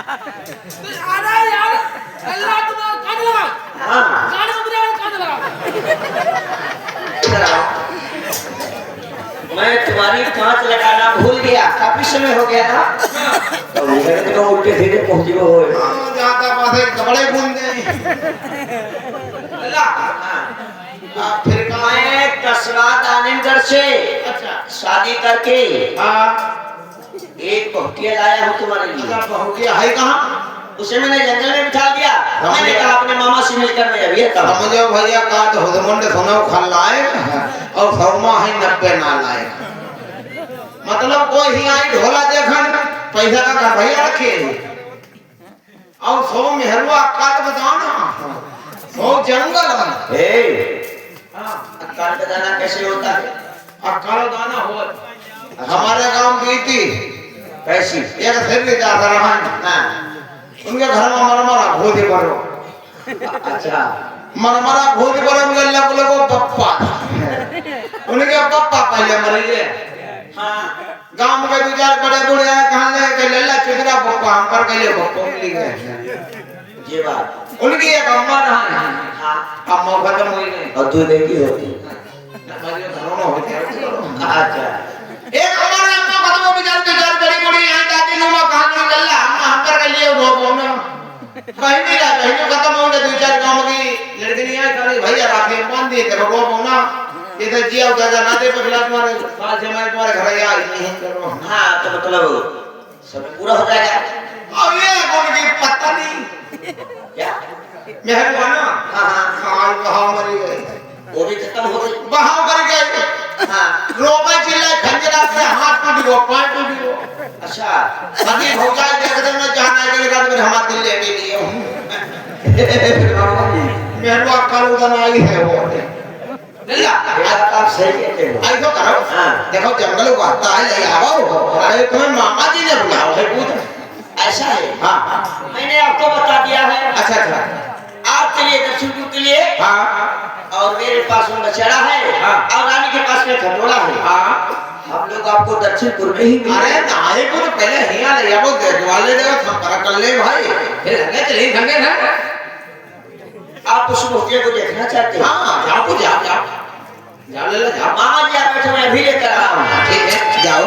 अरे यार अल्लाह तुम्हारा कान लगा हाँ कान में मेरा कान लगा इधर आओ। मैं तुम्हारी कांच लगाना भूल गया, काफी समय हो गया था। तो उधर तो उल्टे सीधे पहुंची हो ज्यादा पासे कपड़े बुन गए फिर कहाँ मैं कसबा दानिमगढ़ से अच्छा शादी करके हाँ एक बहुटिया लाया हूँ तुम्हारे लिए। अच्छा बहुटिया है कहाँ उसे मैंने जंगल में बिठा दिया। मैंने कहा अपने मामा से मिलकर मैं अभी आता हूँ। समझो भैया का तो हुदमुंड सुनो खल्लाए और सौमा है 90 नालाए मतलब कोई ही आई ढोला देखन पैसा का घर भैया रखे और सौ मेहरुआ काट बताओ ना सौ जंगल ए अक्काल का दाना कैसे होता है? अक्काल दाना हो हमारे गांव बीती कैसी? एक फिर भी जाता रहा हाँ उनके घर में मरमरा घोदी करो अच्छा मरमरा घोदी करो उनके लगो पप्पा उनके पप्पा पहले मरिए हाँ गांव के दो चार बड़े बूढ़े आए कहां ले के लल्ला चिकरा पप्पा हम पर गए पप्पा मिल गए ये बात। उनकी एक अम्मा रहा हाँ अम्मा खत्म हुई नहीं और दूध की होती। हमारे घरों में होते हैं अच्छा एक हमारे अम्मा खत्म हो बेचारे बेचारे बड़ी बूढ़ी आई दादी नुमा कहां लल्ला अम्मा हम पर गए रोको ना कहीं नहीं रहा कहीं खत्म हो गए दो चार गांव की लड़की नहीं आई करे भैया राखी बांध दिए थे रोको ना ये तो जिया उगा ना दे पगला तुम्हारे साल से मैं तुम्हारे घर आया नहीं करो हाँ तो मतलब सब पूरा हो जाएगा। अब ये उनकी पता नहीं क्या? मेहरबाना हाँ हाँ साल कहाँ मरी गई वो भी खत्म हो गई। वहाँ मर गई हाँ रोमा चिल्लाए खंजरा से हाथ टूट गया पैर टूट गया अच्छा सभी हो जाए देख दे मैं जाना है कि रात में हमारा दिल लेके लिए मेहरबा कालू का नाई है वो लल्ला आप सही कहते हो। आई तो करो हाँ। देखो जंगल को आता है ले आओ अरे तुम्हें मामा जी ने बुलाओ है पूछ ऐसा है? हाँ मैंने आपको बता दिया है। अच्छा अच्छा आप चलिए दक्षिण के लिए हाँ और मेरे पास में बछड़ा है हाँ। और रानी के पास में खटोला है। हाँ हम लोग आपको दक्षिणपुर में ही अरे मिलेंगे। नाई को तो पहले हिया ले आओ देखवाले देखो संपर्क कर ले भाई फिर लगे चले संगे ना आप उस मोतिया को देखना चाहते हैं? हाँ जाओ जाओ जाओ जाओ ले ले जाओ मामा जी आप बैठो मैं अभी लेकर आ रहा हूँ। ठीक है जाओ